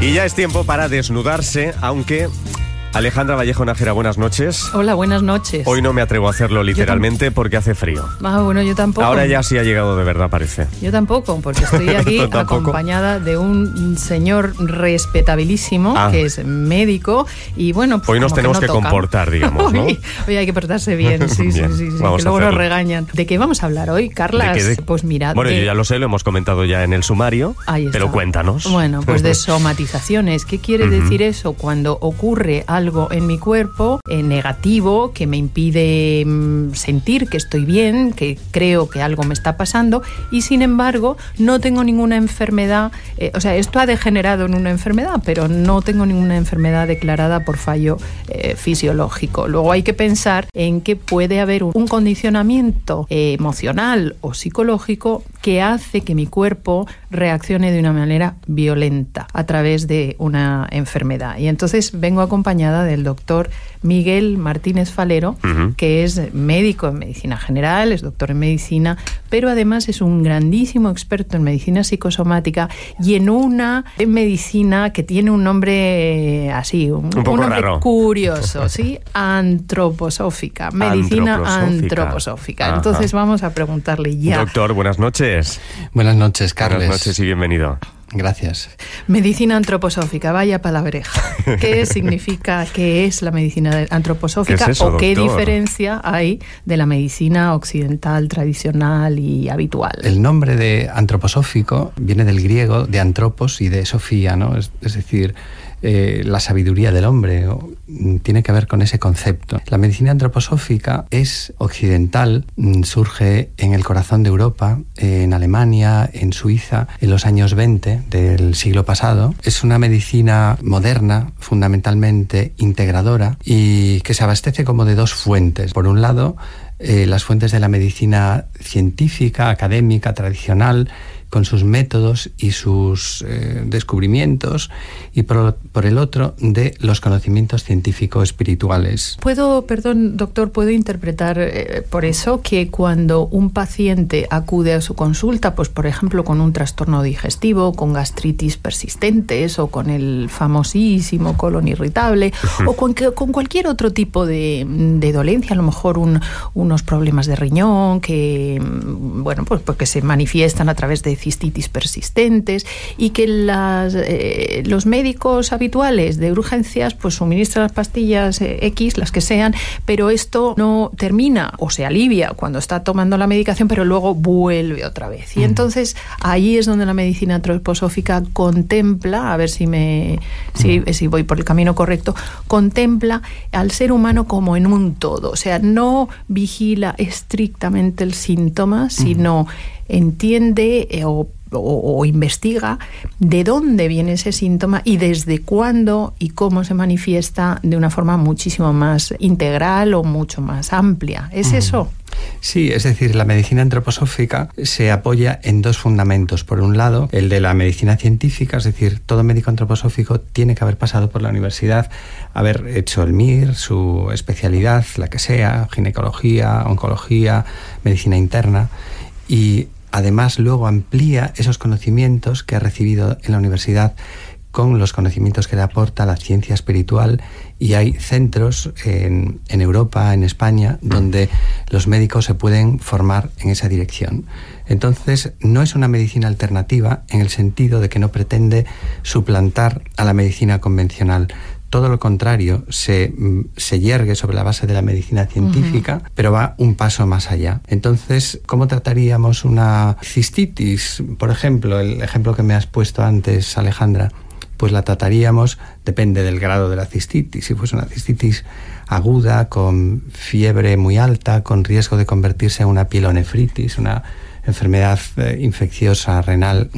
Y ya es tiempo para desnudarse, aunque... Alejandra Vallejo Nájera, buenas noches. Hola, buenas noches. Hoy no me atrevo a hacerlo literalmente porque hace frío. Ah, bueno, yo tampoco. Ahora ya sí ha llegado de verdad, parece. Yo tampoco, porque estoy aquí acompañada de un señor respetabilísimo, que es médico, y bueno... Pues hoy nos tenemos que comportar, digamos, ¿no? Hoy hay que portarse bien, sí, bien, sí, que vamos luego nos regañan. ¿De qué vamos a hablar hoy, Carlas? Pues mira... Bueno, yo ya lo sé, lo hemos comentado ya en el sumario, pero cuéntanos. Bueno, pues de somatizaciones. ¿Qué quiere decir eso? Cuando ocurre algo en mi cuerpo negativo que me impide sentir que estoy bien, que creo que algo me está pasando, y sin embargo no tengo ninguna enfermedad, o sea, esto ha degenerado en una enfermedad, pero no tengo ninguna enfermedad declarada por fallo fisiológico. Luego hay que pensar en que puede haber un condicionamiento emocional o psicológico que hace que mi cuerpo reaccione de una manera violenta a través de una enfermedad. Y entonces vengo acompañada del doctor Miguel Martínez Falero, que es médico en medicina general, es doctor en medicina, pero además es un grandísimo experto en medicina psicosomática y en una medicina que tiene un nombre así, un nombre raro, curioso, ¿sí? Antroposófica, medicina antroposófica. Entonces vamos a preguntarle ya. Doctor, buenas noches. Buenas noches, Carles. Buenas noches y bienvenido. Gracias. Medicina antroposófica, vaya palabreja. ¿Qué significa, qué es la medicina antroposófica? ¿Qué es eso, o qué doctor? Diferencia hay de la medicina occidental, tradicional y habitual? El nombre de antroposófico viene del griego de antropos y de sofía, ¿no? Es decir, la sabiduría del hombre, tiene que ver con ese concepto. La medicina antroposófica es occidental, surge en el corazón de Europa, en Alemania, en Suiza, en los años 20 del siglo pasado. Es una medicina moderna, fundamentalmente integradora, y que se abastece como de dos fuentes. Por un lado, las fuentes de la medicina científica, académica, tradicional, con sus métodos y sus descubrimientos, y por el otro, de los conocimientos científico-espirituales. Perdón, doctor, ¿puedo interpretar por eso que cuando un paciente acude a su consulta, pues por ejemplo con un trastorno digestivo, con gastritis persistentes o con el famosísimo colon irritable o con cualquier otro tipo de dolencia, a lo mejor unos problemas de riñón que, bueno, pues porque se manifiestan a través de cistitis persistentes, y que los médicos habituales de urgencias pues suministran las pastillas X, las que sean, pero esto no termina o se alivia cuando está tomando la medicación, pero luego vuelve otra vez. Y entonces ahí es donde la medicina antroposófica contempla, a ver si voy por el camino correcto, contempla al ser humano como en un todo, o sea, no vigila estrictamente el síntoma, sino entiende o investiga de dónde viene ese síntoma y desde cuándo y cómo se manifiesta de una forma muchísimo más integral o mucho más amplia. ¿Es eso? Sí, es decir, la medicina antroposófica se apoya en dos fundamentos. Por un lado, el de la medicina científica, es decir, todo médico antroposófico tiene que haber pasado por la universidad, haber hecho el MIR, su especialidad, la que sea, ginecología, oncología, medicina interna, y además luego amplía esos conocimientos que ha recibido en la universidad con los conocimientos que le aporta la ciencia espiritual, y hay centros en Europa, en España, donde los médicos se pueden formar en esa dirección. Entonces, no es una medicina alternativa en el sentido de que no pretende suplantar a la medicina convencional. Todo lo contrario, se yergue sobre la base de la medicina científica, pero va un paso más allá. Entonces, ¿cómo trataríamos una cistitis? Por ejemplo, el ejemplo que me has puesto antes, Alejandra, pues la trataríamos, depende del grado de la cistitis. Si fuese una cistitis aguda, con fiebre muy alta, con riesgo de convertirse en una pielonefritis, una enfermedad infecciosa renal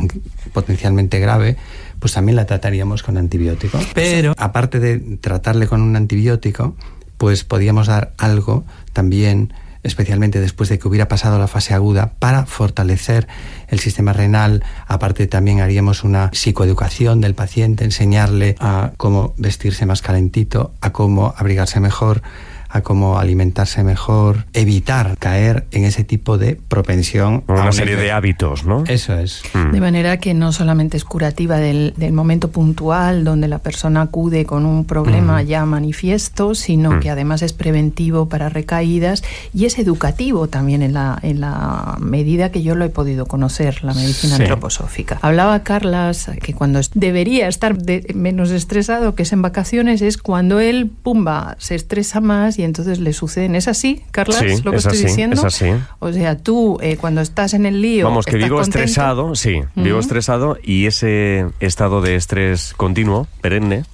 potencialmente grave, pues también la trataríamos con antibiótico. Pero aparte de tratarle con un antibiótico, pues podíamos dar algo también, especialmente después de que hubiera pasado la fase aguda, para fortalecer el sistema renal. Aparte también haríamos una psicoeducación del paciente, enseñarle a cómo vestirse más calentito, a cómo abrigarse mejor, a cómo alimentarse mejor, evitar caer en ese tipo de propensión. Una serie de hábitos, ¿no? Eso es. De manera que no solamente es curativa del momento puntual donde la persona acude con un problema ya manifiesto, sino que además es preventivo para recaídas y es educativo también en la medida que yo lo he podido conocer, la medicina antroposófica. Hablaba Carlas que cuando debería estar menos estresado, que es en vacaciones, es cuando él, pumba, se estresa más y entonces le suceden. ¿Es así, Carlas, sí, lo que estoy diciendo? Es así. O sea, tú cuando estás en el lío... Vamos, que vivo contento. estresado, vivo estresado y ese estado de estrés continuo, perenne,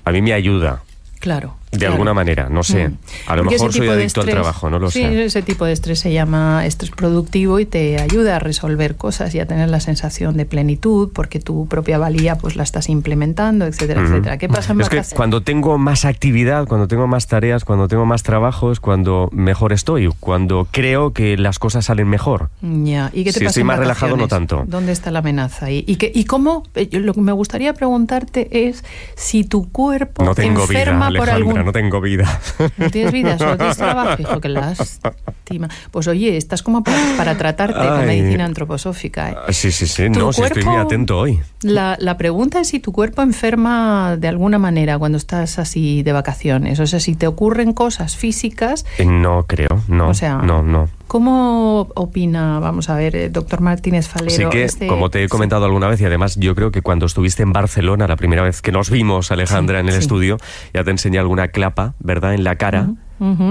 a mí me ayuda. Claro. De alguna manera, no sé. A lo mejor soy adicto al trabajo, no lo sé. Sí, ese tipo de estrés se llama estrés productivo y te ayuda a resolver cosas y a tener la sensación de plenitud porque tu propia valía pues la estás implementando, etcétera, etcétera. ¿Qué pasa en vacaciones? Que cuando tengo más actividad, cuando tengo más tareas, cuando tengo más trabajo es cuando mejor estoy, cuando creo que las cosas salen mejor. Ya. ¿Y qué te si pasa estoy en más vacaciones? relajado, no tanto. ¿Dónde está la amenaza ahí? ¿Y cómo? Lo que me gustaría preguntarte es si tu cuerpo no tengo enferma vida, por Alejandra, no tengo vida. ¿No tienes vida? ¿Solo tienes trabajo? Hijo, qué lástima. Pues oye, estás como para tratarte con medicina antroposófica. Sí. No, sí estoy muy atento hoy. La pregunta es si tu cuerpo enferma de alguna manera cuando estás así de vacaciones. O sea, si te ocurren cosas físicas... No creo, no. O sea, no. ¿Cómo opina, vamos a ver, doctor Martínez Falero? Sí que, como te he comentado alguna vez, y además yo creo que cuando estuviste en Barcelona, la primera vez que nos vimos, Alejandra, en el estudio, ya te enseñé alguna clapa, ¿verdad?, en la cara,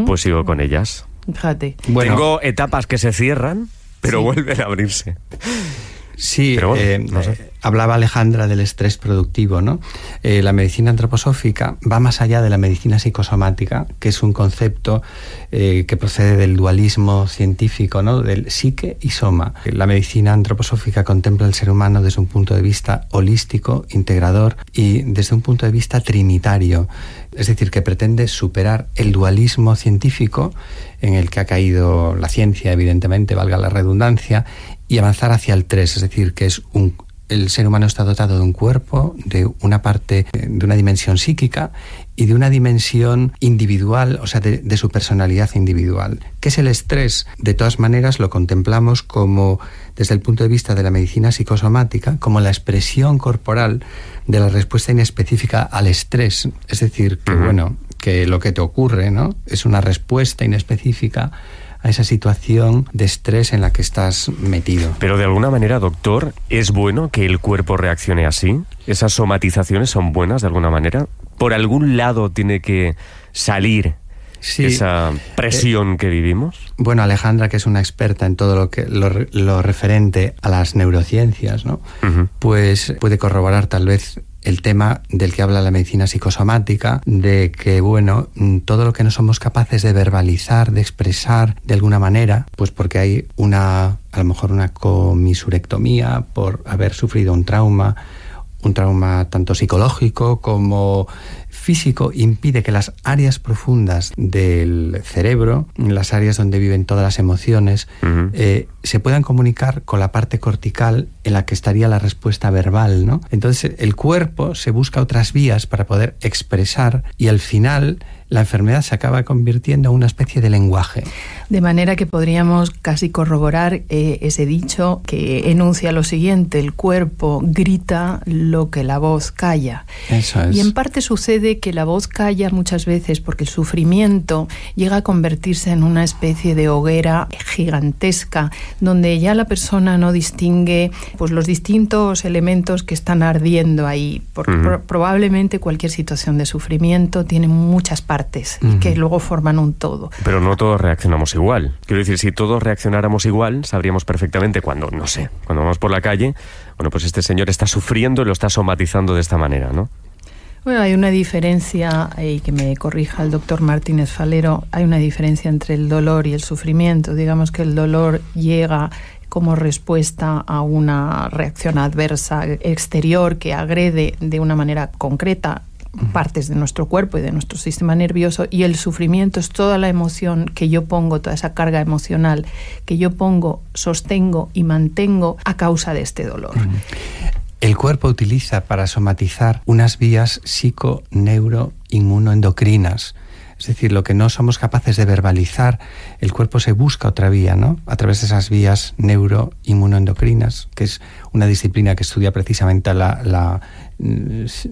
pues sigo con ellas. Fíjate. Bueno, tengo etapas que se cierran, pero vuelven a abrirse. Sí, pero bueno, no sé. Hablaba Alejandra del estrés productivo, ¿no? La medicina antroposófica va más allá de la medicina psicosomática, que es un concepto que procede del dualismo científico, ¿no? Del psique y soma. La medicina antroposófica contempla al ser humano desde un punto de vista holístico, integrador y desde un punto de vista trinitario. Es decir, que pretende superar el dualismo científico en el que ha caído la ciencia, evidentemente, valga la redundancia, y avanzar hacia el 3, es decir, que es el ser humano está dotado de un cuerpo, de una parte, de una dimensión psíquica y de una dimensión individual, o sea, de su personalidad individual. ¿Qué es el estrés? De todas maneras, lo contemplamos como, desde el punto de vista de la medicina psicosomática, como la expresión corporal de la respuesta inespecífica al estrés. Es decir, que, que lo que te ocurre, ¿no?, es una respuesta inespecífica a esa situación de estrés en la que estás metido. Pero de alguna manera, doctor, ¿es bueno que el cuerpo reaccione así? ¿Esas somatizaciones son buenas de alguna manera? ¿Por algún lado tiene que salir esa presión que vivimos? Bueno, Alejandra, que es una experta en todo lo referente a las neurociencias, ¿no? Pues puede corroborar tal vez el tema del que habla la medicina psicosomática, de que, bueno, todo lo que no somos capaces de verbalizar, de expresar de alguna manera, pues porque hay a lo mejor una comisurectomía por haber sufrido un trauma tanto psicológico como físico, impide que las áreas profundas del cerebro, las áreas donde viven todas las emociones, se puedan comunicar con la parte cortical en la que estaría la respuesta verbal, ¿no? Entonces el cuerpo se busca otras vías para poder expresar y al final la enfermedad se acaba convirtiendo en una especie de lenguaje. De manera que podríamos casi corroborar ese dicho que enuncia lo siguiente: el cuerpo grita lo que la voz calla. Eso es. Y en parte sucede que la voz calla muchas veces porque el sufrimiento llega a convertirse en una especie de hoguera gigantesca, donde ya la persona no distingue pues los distintos elementos que están ardiendo ahí. Probablemente cualquier situación de sufrimiento tiene muchas partes y que luego forman un todo. Pero no todos reaccionamos igual. Quiero decir, si todos reaccionáramos igual, sabríamos perfectamente cuando vamos por la calle, bueno, pues este señor está sufriendo y lo está somatizando de esta manera, ¿no? Bueno, hay una diferencia, y que me corrija el doctor Martínez Falero, hay una diferencia entre el dolor y el sufrimiento. Digamos que el dolor llega como respuesta a una reacción adversa exterior que agrede de una manera concreta partes de nuestro cuerpo y de nuestro sistema nervioso, y el sufrimiento es toda la emoción que yo pongo, toda esa carga emocional que yo pongo, sostengo y mantengo a causa de este dolor. El cuerpo utiliza para somatizar unas vías psico-neuro-inmunoendocrinas. Es decir, lo que no somos capaces de verbalizar, el cuerpo se busca otra vía, ¿no? A través de esas vías neuroinmunoendocrinas, que es una disciplina que estudia precisamente la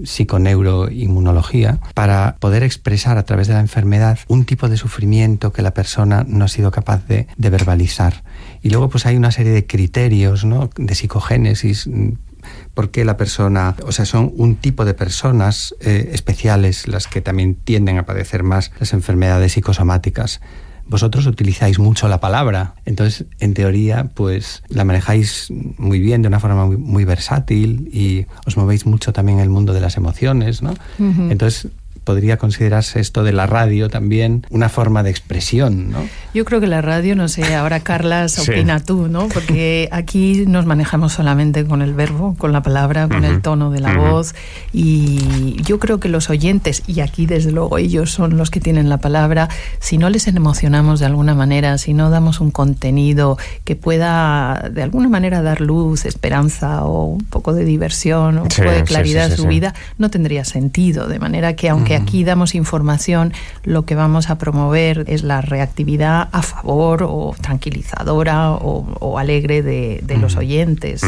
psiconeuroinmunología, para poder expresar a través de la enfermedad un tipo de sufrimiento que la persona no ha sido capaz de verbalizar. Y luego pues hay una serie de criterios, ¿no?, de psicogénesis, porque la persona, o sea, son un tipo de personas especiales las que también tienden a padecer más las enfermedades psicosomáticas. Vosotros utilizáis mucho la palabra, entonces, en teoría, pues la manejáis muy bien, de una forma muy versátil, y os movéis mucho también en el mundo de las emociones, ¿no? Uh-huh. Entonces, podría considerarse esto de la radio también una forma de expresión, ¿no? Yo creo que la radio, no sé, ahora Carlas, opina tú, ¿no? Porque aquí nos manejamos solamente con el verbo, con la palabra, con el tono de la voz, y yo creo que los oyentes, y aquí desde luego ellos son los que tienen la palabra, si no les emocionamos de alguna manera, si no damos un contenido que pueda de alguna manera dar luz, esperanza o un poco de diversión o un poco de claridad a su vida, no tendría sentido, de manera que aunque aquí damos información, lo que vamos a promover es la reactividad a favor o tranquilizadora o alegre de los oyentes.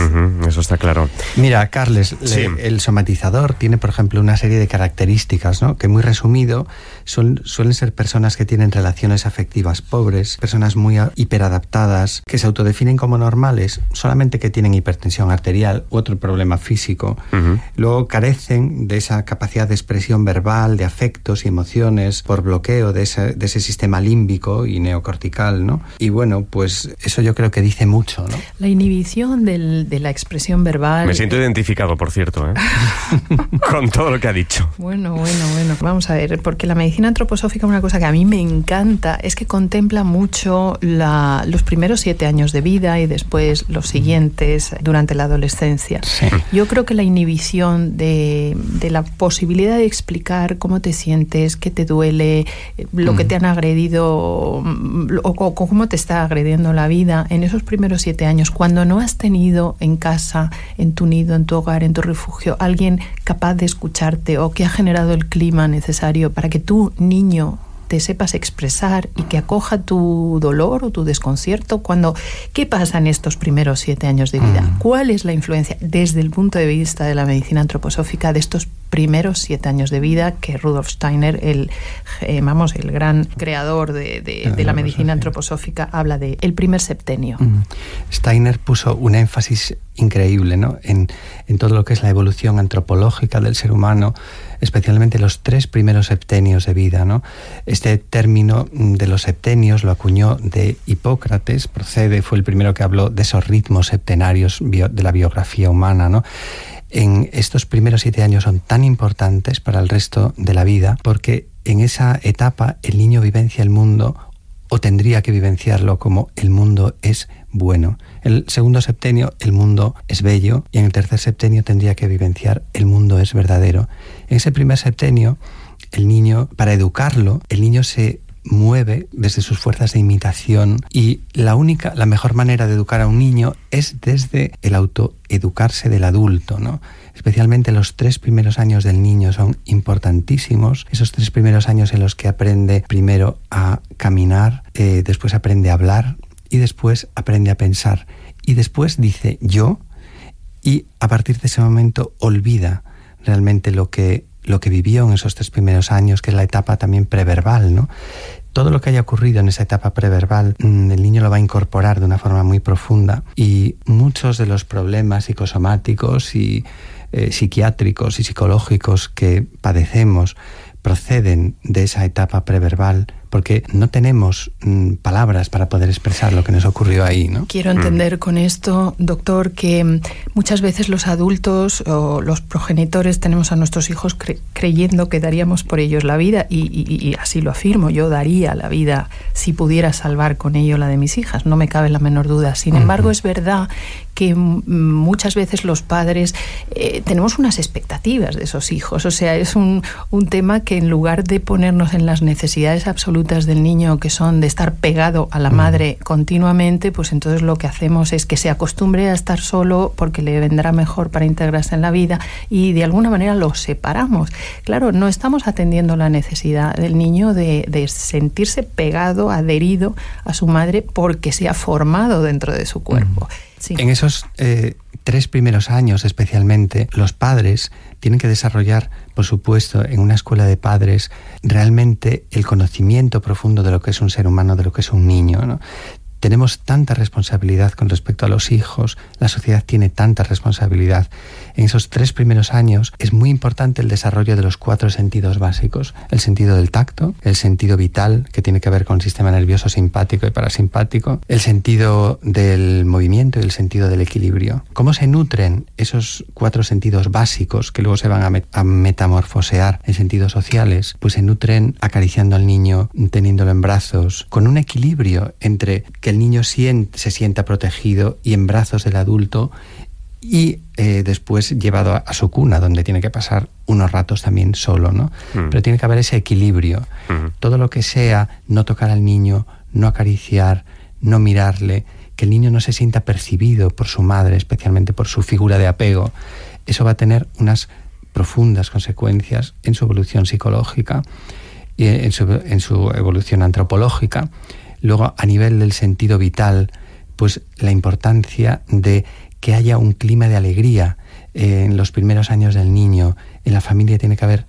Eso está claro. Mira, Carles, el somatizador tiene, por ejemplo, una serie de características, ¿no?, que muy resumido suelen ser personas que tienen relaciones afectivas pobres, personas muy hiperadaptadas, que se autodefinen como normales, solamente que tienen hipertensión arterial u otro problema físico. Luego carecen de esa capacidad de expresión verbal, de afectos y emociones, por bloqueo de ese sistema límbico y neocortical, ¿no? Y bueno, pues eso yo creo que dice mucho, ¿no? La inhibición de la expresión verbal... Me siento identificado, por cierto, con todo lo que ha dicho. Bueno. Vamos a ver, porque la medicina antroposófica, una cosa que a mí me encanta es que contempla mucho los primeros 7 años de vida y después los siguientes durante la adolescencia. Sí. Yo creo que la inhibición de la posibilidad de explicar cómo te sientes, qué te duele, lo que te han agredido o cómo te está agrediendo la vida en esos primeros 7 años, cuando no has tenido en casa, en tu nido, en tu hogar, en tu refugio, alguien capaz de escucharte o que ha generado el clima necesario para que tú, niño, te sepas expresar y que acoja tu dolor o tu desconcierto. ¿Qué pasa en estos primeros 7 años de vida? ¿Cuál es la influencia desde el punto de vista de la medicina antroposófica de estos primeros 7 años de vida que Rudolf Steiner, el gran creador de la medicina antroposófica, habla de el primer septenio? Steiner puso un énfasis increíble, ¿no?, en todo lo que es la evolución antropológica del ser humano, especialmente los 3 primeros septenios de vida, ¿no? Este término de los septenios lo acuñó de Hipócrates, fue el primero que habló de esos ritmos septenarios de la biografía humana, ¿no? En estos primeros 7 años son tan importantes para el resto de la vida porque en esa etapa el niño vivencia el mundo, o tendría que vivenciarlo, como el mundo es bueno. En el segundo septenio el mundo es bello, y en el tercer septenio tendría que vivenciar el mundo es verdadero. En ese primer septenio, el niño, para educarlo, el niño se mueve desde sus fuerzas de imitación, y la mejor manera de educar a un niño es desde el autoeducarse del adulto, ¿no? Especialmente los 3 primeros años del niño son importantísimos. Esos 3 primeros años en los que aprende primero a caminar, después aprende a hablar y después aprende a pensar. Y después dice yo, y a partir de ese momento olvida realmente lo que vivió en esos 3 primeros años, que es la etapa también preverbal, ¿no? Todo lo que haya ocurrido en esa etapa preverbal, el niño lo va a incorporar de una forma muy profunda, y muchos de los problemas psicosomáticos y psiquiátricos y psicológicos que padecemos proceden de esa etapa preverbal, porque no tenemos palabras para poder expresar lo que nos ocurrió ahí, ¿no? Quiero entender con esto, doctor, que muchas veces los adultos o los progenitores tenemos a nuestros hijos creyendo que daríamos por ellos la vida, y así lo afirmo, yo daría la vida si pudiera salvar con ello la de mis hijas, no me cabe la menor duda. Sin embargo, es verdad que muchas veces los padres tenemos unas expectativas de esos hijos, o sea, es un tema que en lugar de ponernos en las necesidades absolutas absolutas del niño, que son de estar pegado a la madre continuamente, pues entonces lo que hacemos es que se acostumbre a estar solo porque le vendrá mejor para integrarse en la vida, y de alguna manera lo separamos. Claro, no estamos atendiendo la necesidad del niño de sentirse pegado, adherido a su madre porque se ha formado dentro de su cuerpo. Sí. En esos 3 primeros años especialmente, los padres tienen que desarrollar, por supuesto, en una escuela de padres, realmente el conocimiento profundo de lo que es un ser humano, de lo que es un niño, ¿no? Tenemos tanta responsabilidad con respecto a los hijos, la sociedad tiene tanta responsabilidad. En esos 3 primeros años es muy importante el desarrollo de los 4 sentidos básicos. El sentido del tacto, el sentido vital, que tiene que ver con el sistema nervioso simpático y parasimpático, el sentido del movimiento y el sentido del equilibrio. ¿Cómo se nutren esos 4 sentidos básicos que luego se van a metamorfosear en sentidos sociales? Pues se nutren acariciando al niño, teniéndolo en brazos, con un equilibrio entre que el niño se sienta protegido y en brazos del adulto, y después llevado a su cuna, donde tiene que pasar unos ratos también solo, ¿no? Pero tiene que haber ese equilibrio. Todo lo que sea no tocar al niño, no acariciar, no mirarle, que el niño no se sienta percibido por su madre, especialmente por su figura de apego, eso va a tener unas profundas consecuencias en su evolución psicológica y en su evolución antropológica. Luego, a nivel del sentido vital, pues la importancia de que haya un clima de alegría en los primeros años del niño. En la familia tiene que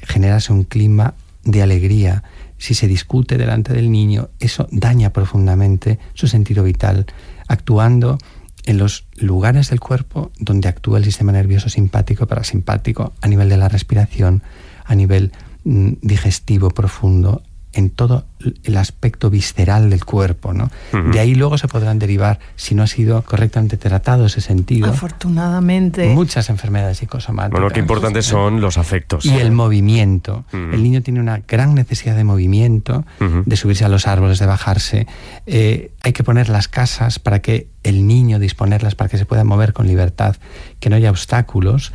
generarse un clima de alegría. Si se discute delante del niño, eso daña profundamente su sentido vital, actuando en los lugares del cuerpo donde actúa el sistema nervioso simpático y parasimpático, a nivel de la respiración, a nivel digestivo profundo, en todo el aspecto visceral del cuerpo, ¿no? De ahí luego se podrán derivar, si no ha sido correctamente tratado ese sentido, afortunadamente, muchas enfermedades psicosomáticas. Bueno, qué importantes son los afectos. Y el movimiento. El niño tiene una gran necesidad de movimiento, de subirse a los árboles, de bajarse. Hay que poner las casas para que el niño, disponerlas para que se pueda mover con libertad, que no haya obstáculos.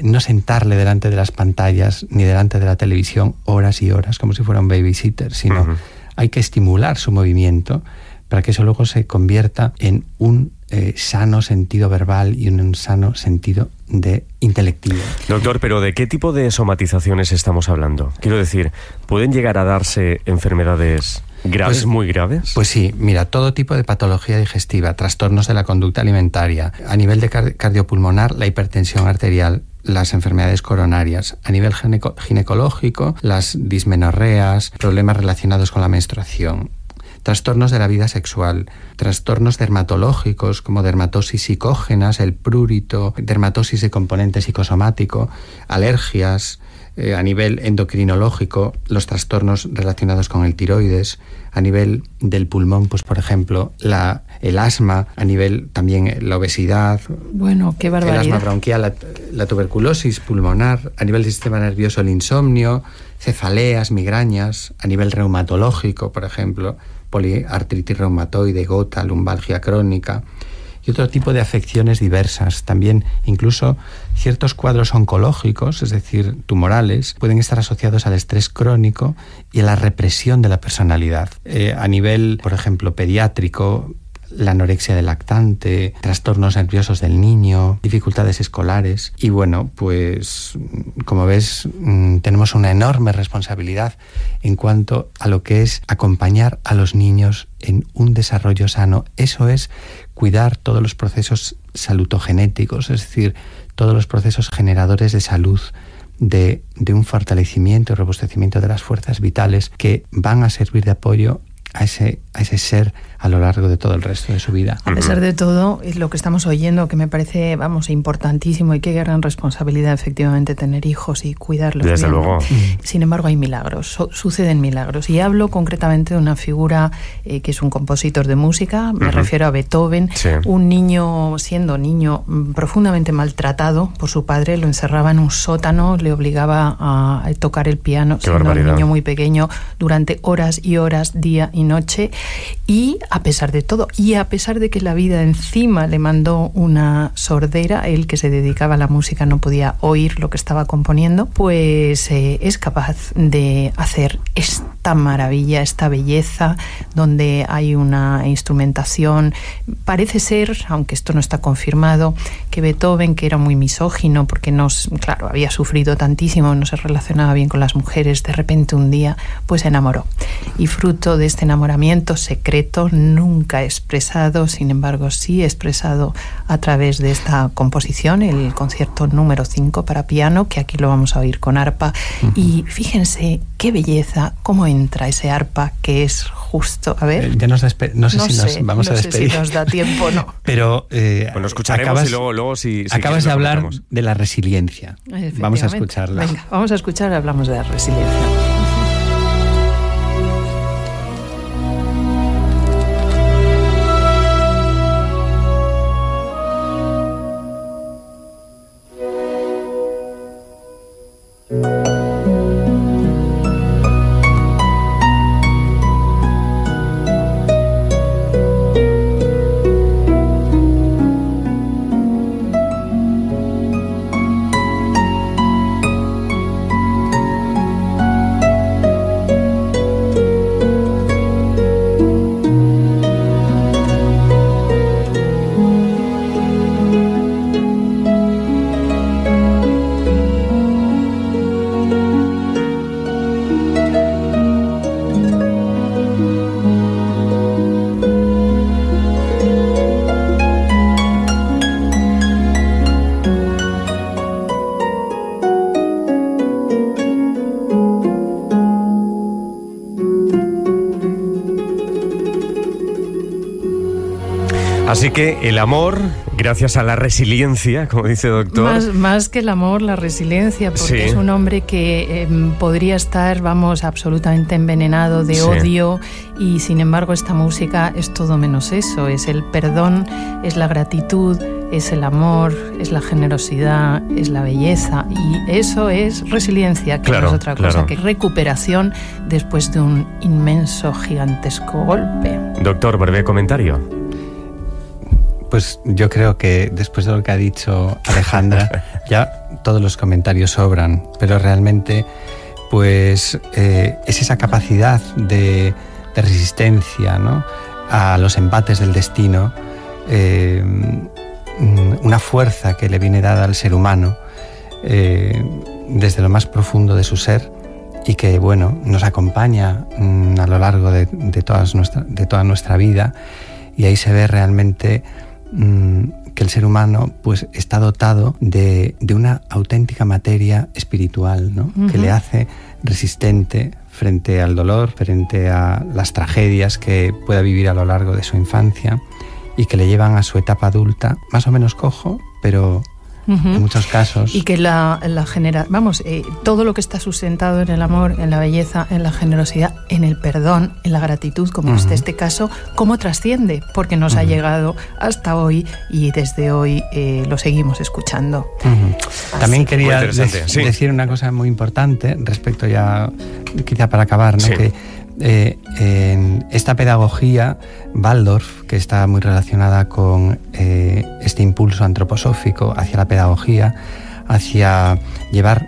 No sentarle delante de las pantallas ni delante de la televisión horas y horas como si fuera un babysitter, sino hay que estimular su movimiento para que eso luego se convierta en un sano sentido verbal y en un sano sentido intelectivo. Doctor, pero ¿de qué tipo de somatizaciones estamos hablando? Quiero decir, ¿pueden llegar a darse enfermedades graves, pues, muy graves? Pues sí, mira, todo tipo de patología digestiva, trastornos de la conducta alimentaria, a nivel de cardiopulmonar, la hipertensión arterial, las enfermedades coronarias, a nivel ginecológico, las dismenorreas, problemas relacionados con la menstruación, trastornos de la vida sexual, trastornos dermatológicos como dermatosis psicógenas, el prurito, dermatosis de componente psicosomático, alergias, a nivel endocrinológico, los trastornos relacionados con el tiroides, a nivel del pulmón, pues por ejemplo, el asma, a nivel también la obesidad, bueno, qué barbaridad, el asma bronquial, la tuberculosis pulmonar, a nivel del sistema nervioso el insomnio, cefaleas, migrañas, a nivel reumatológico, por ejemplo, poliartritis reumatoide, gota, lumbalgia crónica, y otro tipo de afecciones diversas. También incluso ciertos cuadros oncológicos, es decir, tumorales, pueden estar asociados al estrés crónico y a la represión de la personalidad. A nivel, por ejemplo, pediátrico, la anorexia del lactante, trastornos nerviosos del niño, dificultades escolares. Y bueno, pues como ves, tenemos una enorme responsabilidad en cuanto a lo que es acompañar a los niños en un desarrollo sano. Eso es cuidar todos los procesos salutogenéticos, es decir, todos los procesos generadores de salud, de un fortalecimiento y robustecimiento de las fuerzas vitales que van a servir de apoyo a ese ser a lo largo de todo el resto de su vida. A pesar de todo, es lo que estamos oyendo, que me parece, importantísimo, y qué gran responsabilidad efectivamente tener hijos y cuidarlos. Desde luego. Sin embargo, hay milagros, suceden milagros. Y hablo concretamente de una figura que es un compositor de música, me refiero a Beethoven, sí. Un niño, siendo niño, profundamente maltratado por su padre, lo encerraba en un sótano, le obligaba a tocar el piano, siendo un niño muy pequeño, durante horas y horas, día y noche, y a pesar de todo, y a pesar de que la vida encima le mandó una sordera, él que se dedicaba a la música no podía oír lo que estaba componiendo, pues es capaz de hacer esta maravilla, esta belleza, donde hay una instrumentación. Parece ser, aunque esto no está confirmado, que Beethoven, que era muy misógino, porque claro, había sufrido tantísimo, no se relacionaba bien con las mujeres, de repente un día pues se enamoró, y fruto de este enamoramiento secreto, nunca expresado, sin embargo sí expresado a través de esta composición, el concierto número 5 para piano, que aquí lo vamos a oír con arpa. Y fíjense qué belleza, cómo entra ese arpa, que es justo, a ver, ya no sé si nos vamos a despedir, no sé si nos da tiempo, no, pero bueno, escucharemos y luego si acabas de hablar de la resiliencia. Vamos a escucharla. Venga, vamos a escuchar, hablamos de la resiliencia. Así que el amor, gracias a la resiliencia, como dice el doctor... Más que el amor, la resiliencia, porque sí, es un hombre que podría estar, absolutamente envenenado de odio, y sin embargo esta música es todo menos eso, es el perdón, es la gratitud, es el amor, es la generosidad, es la belleza, y eso es resiliencia, que no es otra cosa que recuperación después de un inmenso, gigantesco golpe. Doctor, breve comentario. Pues yo creo que después de lo que ha dicho Alejandra, ya todos los comentarios sobran, pero realmente pues es esa capacidad de resistencia, ¿no?, a los embates del destino, una fuerza que le viene dada al ser humano desde lo más profundo de su ser, y que nos acompaña a lo largo de toda nuestra vida, y ahí se ve realmente que el ser humano pues está dotado de una auténtica materia espiritual, ¿no? Que le hace resistente frente al dolor, frente a las tragedias que pueda vivir a lo largo de su infancia, y que le llevan a su etapa adulta más o menos cojo, pero en muchos casos. Y que todo lo que está sustentado en el amor, en la belleza, en la generosidad, en el perdón, en la gratitud, como es este caso, cómo trasciende, porque nos ha llegado hasta hoy, y desde hoy lo seguimos escuchando. También quería decir una cosa muy importante respecto, ya quizá para acabar, ¿no? Sí. Que en esta pedagogía Waldorf, que está muy relacionada con este impulso antroposófico hacia la pedagogía, hacia llevar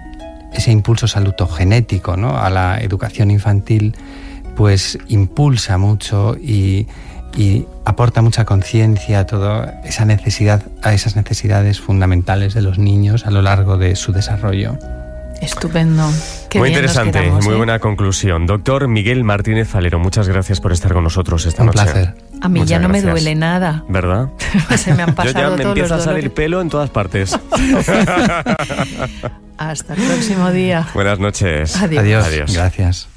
ese impulso salutogenético, ¿no?, a la educación infantil, pues impulsa mucho y aporta mucha conciencia a toda esa necesidad, a esas necesidades fundamentales de los niños a lo largo de su desarrollo. Estupendo. Qué muy bien interesante, quedamos, muy buena conclusión. Doctor Miguel Martínez Falero, muchas gracias por estar con nosotros esta noche. Un placer. A mí ya no me duele nada. ¿Verdad? Se me han pasado Yo ya me todos empieza los a salir pelo en todas partes. Hasta el próximo día. Buenas noches. Adiós. Adiós. Gracias.